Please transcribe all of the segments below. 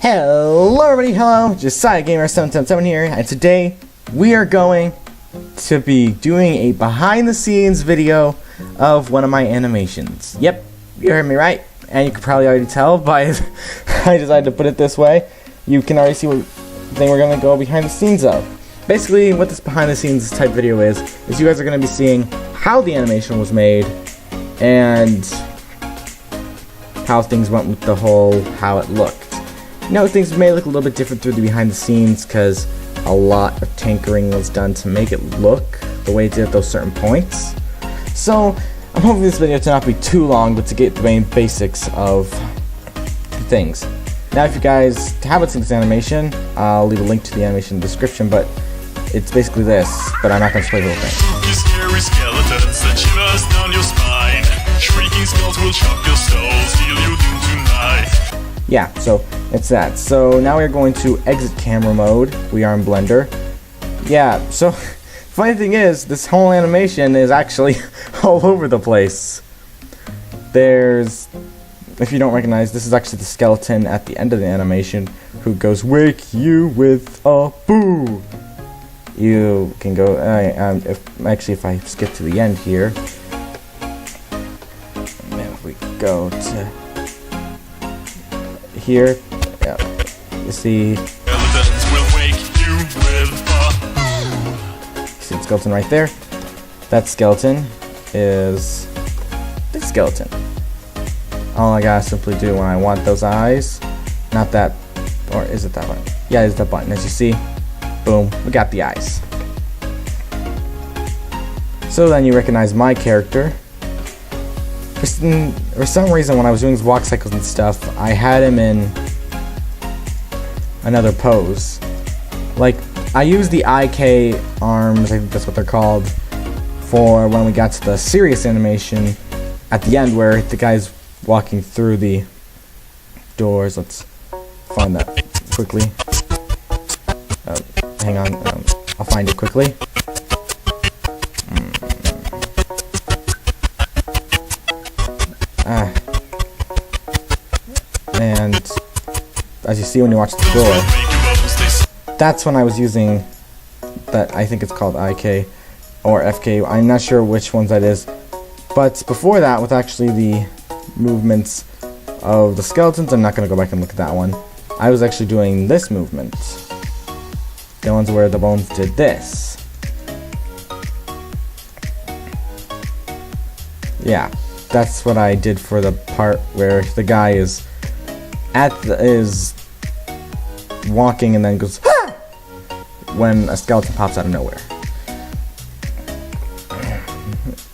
Hello everybody, hello, Josiah Gamer 777 here, and today we are going to be doing a behind the scenes video of one of my animations. Yep, you heard me right, and you can probably already tell by I decided to put it this way. You can already see what thing we're going to go behind the scenes of. Basically, what this behind the scenes type video is you guys are going to be seeing how the animation was made and how things went with the whole, how it looked. You know, things may look a little bit different through the behind the scenes because a lot of tinkering was done to make it look the way it did at those certain points. So, I'm hoping this video to not be too long, but to get the main basics of things. Now, if you guys haven't seen this animation, I'll leave a link to the animation in the description, but it's basically this, but I'm not going to play the whole thing. Scary skeletons that shivers down your spine. Shrieking skulls will shock your soul, steal you tonight. Yeah, so it's that. So now we're going to exit camera mode. We are in Blender. Yeah, so funny thing is, this whole animation is actually all over the place. There's, if you don't recognize, this is actually the skeleton at the end of the animation who goes, "Wake you with a boo." You can go, if I skip to the end here, and then if we go to here, yeah, you see, Skeletons will wake you with a see the skeleton right there. That skeleton is this skeleton. All I gotta simply do when I want those eyes, not that, or is it that button? Yeah, it's that button. As you see, boom, we got the eyes. So then you recognize my character. For some reason, when I was doing his walk cycles and stuff, I had him in another pose. Like, I used the IK arms, I think that's what they're called, for when we got to the serious animation at the end where the guy's walking through the doors. Let's find that quickly. Hang on, I'll find it quickly. And as you see when you watch the door, that's when I was using that, I think it's called IK or FK, I'm not sure which ones that is. But before that, with actually the movements of the skeletons, I'm not going to go back and look at that one. I was actually doing this movement. The ones where the bones did this. Yeah, that's what I did for the part where the guy is is walking and then goes "Ah!" when a skeleton pops out of nowhere.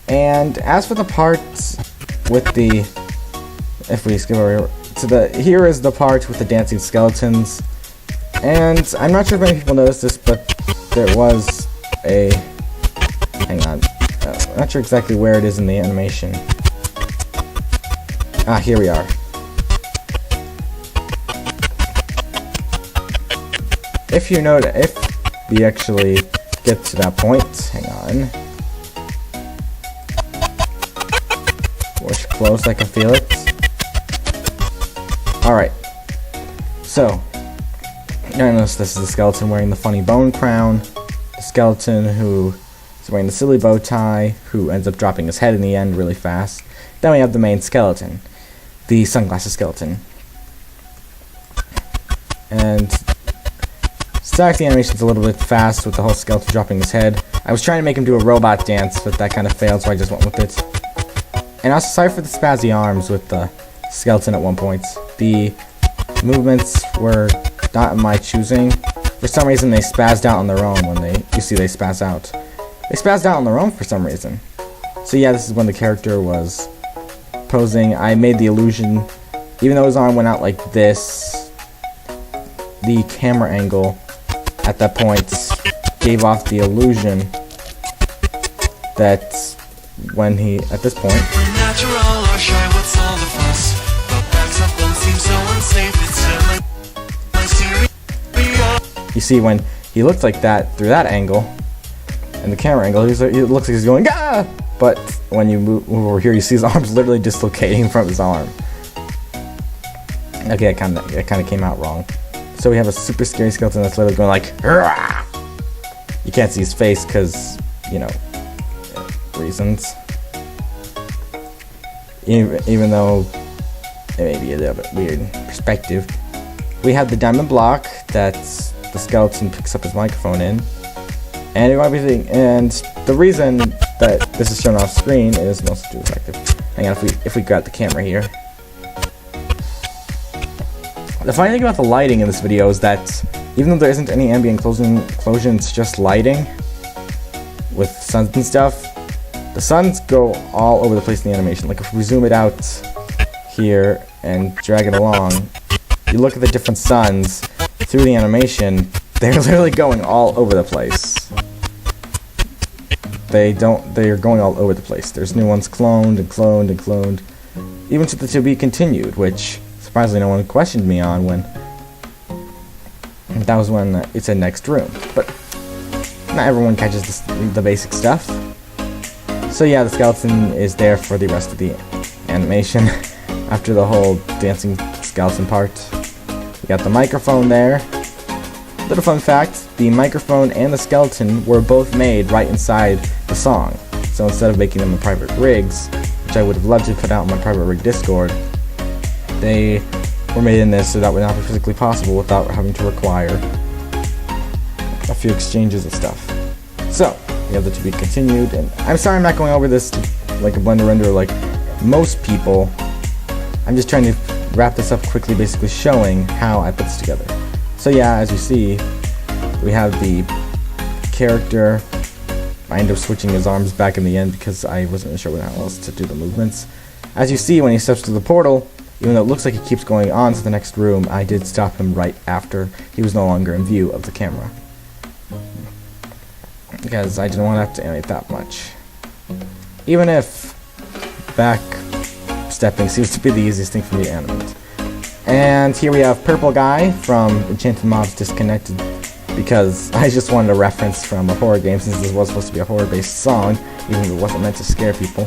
And as for the parts with the, if we skip over to the, here is the part with the dancing skeletons. And I'm not sure if many people noticed this, but there was a, hang on, I'm not sure exactly where it is in the animation. Ah, here we are. If you notice, if we actually get to that point, hang on. Push close, I can feel it. Alright. So, notice this is the skeleton wearing the funny bone crown. The skeleton who is wearing the silly bow tie, who ends up dropping his head in the end really fast. Then we have the main skeleton, the sunglasses skeleton. And start the animation's a little bit fast with the whole skeleton dropping his head. I was trying to make him do a robot dance, but that kind of failed, so I just went with it. And also sorry for the spazzy arms with the skeleton at one point. The movements were not of my choosing. For some reason they spazzed out on their own when you see they spaz out. They spazzed out on their own for some reason. So yeah, this is when the character was posing. I made the illusion, even though his arm went out like this, the camera angle at that point gave off the illusion that when he, at this point, you see when he looked like that through that angle, and the camera angle, it looks like he's going, "Ah!" But when you move over here, you see his arms literally dislocating from his arm. Okay, it kind of came out wrong. So we have a super scary skeleton that's literally going like, "Hurrah!" You can't see his face because, you know, reasons. Even though it may be a little bit weird perspective. We have the diamond block that the skeleton picks up his microphone in. And everything, and the reason that this is shown off screen is mostly too effective. Hang on, if we got the camera here. The funny thing about the lighting in this video is that even though there isn't any ambient explosion, it's just lighting with suns and stuff. The suns go all over the place in the animation. Like if we zoom it out here and drag it along, you look at the different suns through the animation, they're literally going all over the place. They're going all over the place. There's new ones cloned and cloned and cloned. Even to the to be continued, which surprisingly no one questioned me on when that was when it said next room. But not everyone catches the basic stuff. So yeah, the skeleton is there for the rest of the animation after the whole dancing skeleton part. We got the microphone there. Little fun fact, the microphone and the skeleton were both made right inside the song. So instead of making them in private rigs, which I would have loved to put out on my private rig Discord, they were made in this so that would not be physically possible without having to require a few exchanges of stuff. So, we have the to be continued, and I'm sorry I'm not going over this like a Blender render like most people. I'm just trying to wrap this up quickly, basically showing how I put this together. So yeah, as you see, we have the character. I end up switching his arms back in the end because I wasn't really sure how else to do the movements. As you see, when he steps through the portal, even though it looks like he keeps going on to the next room, I did stop him right after he was no longer in view of the camera. Because I didn't want to have to animate that much. Even if back stepping seems to be the easiest thing for me to animate. And here we have Purple Guy from Enchanted Mobs Disconnected, because I just wanted a reference from a horror game since this was supposed to be a horror-based song, even if it wasn't meant to scare people.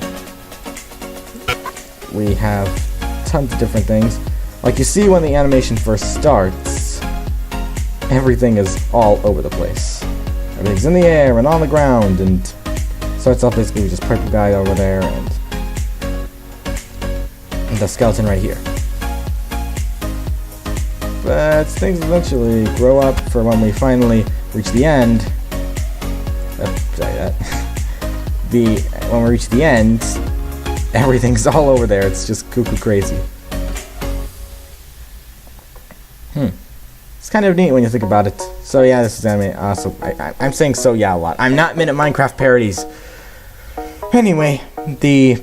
We have tons of different things. Like you see when the animation first starts, everything is all over the place. Everything's in the air and on the ground, and starts off basically with just Purple Guy over there and the skeleton right here. But things eventually grow up for when we finally reach the end. When we reach the end, everything's all over there. It's just cuckoo crazy. It's kind of neat when you think about it. So yeah, this is anime. I'm saying so yeah a lot. I'm not mid at Minecraft parodies. Anyway, the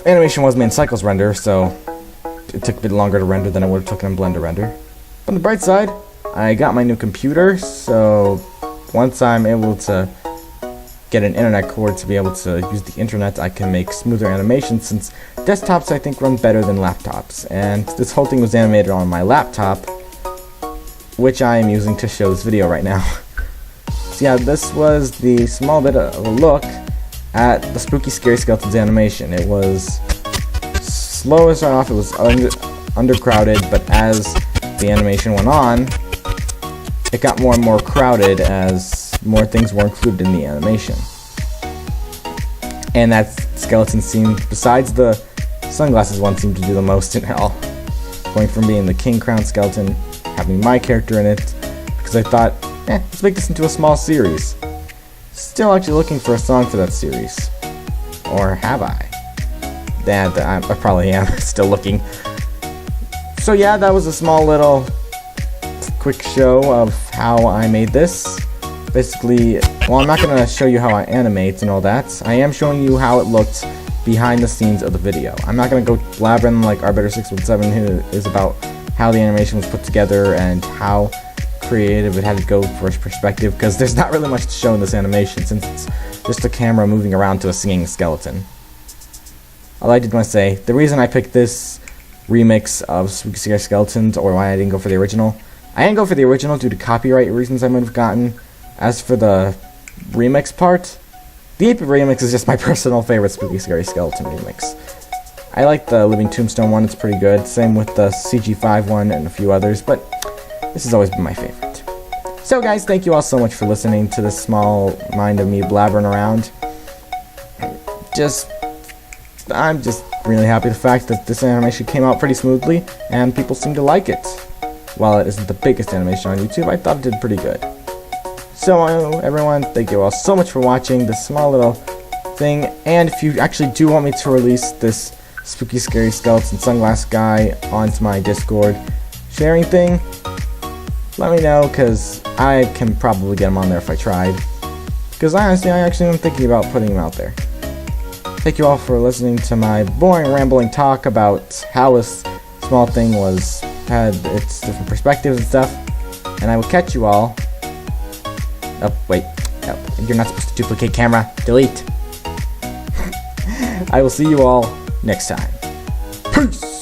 animation was made in Cycles Render, so it took a bit longer to render than it would have taken in Blender Render. On the bright side, I got my new computer, so once I'm able to get an internet cord to be able to use the internet, I can make smoother animations, since desktops I think run better than laptops. And this whole thing was animated on my laptop, which I am using to show this video right now. So yeah, this was the small bit of a look at the Spooky Scary Skeletons animation. It was slow to start off, it was undercrowded, but as the animation went on, it got more and more crowded as more things were included in the animation. And that skeleton seemed, besides the sunglasses one, seemed to do the most in all. Going from being the King Crown skeleton, having my character in it, because I thought, let's make this into a small series. Still actually looking for a song for that series. Or have I? I probably am still looking. So yeah, that was a small little quick show of how I made this. Basically, well, I'm not going to show you how I animate and all that. I am showing you how it looked behind the scenes of the video. I'm not going to go blabbering like Arbiter617, who is about how the animation was put together and how creative it had to go for his perspective, because there's not really much to show in this animation since it's just a camera moving around to a singing skeleton. All I did want to say, the reason I picked this remix of Spooky Scary Skeletons, or why I didn't go for the original, I didn't go for the original due to copyright reasons I might have gotten. As for the remix part, the 8-bit remix is just my personal favorite Spooky Scary Skeleton remix. I like the Living Tombstone one, it's pretty good. Same with the CG5 one and a few others, but this has always been my favorite. So guys, thank you all so much for listening to this small mind of me blabbering around. I'm just really happy with the fact that this animation came out pretty smoothly, and people seem to like it. While it isn't the biggest animation on YouTube, I thought it did pretty good. So everyone, thank you all so much for watching this small little thing, and if you actually do want me to release this spooky scary skeleton sunglass guy onto my Discord sharing thing, let me know, because I can probably get him on there if I tried. Because I actually am thinking about putting him out there. Thank you all for listening to my boring rambling talk about how this small thing had its different perspectives and stuff. And I will catch you all. Oh, wait. Oh, you're not supposed to duplicate camera. Delete. I will see you all next time. Peace!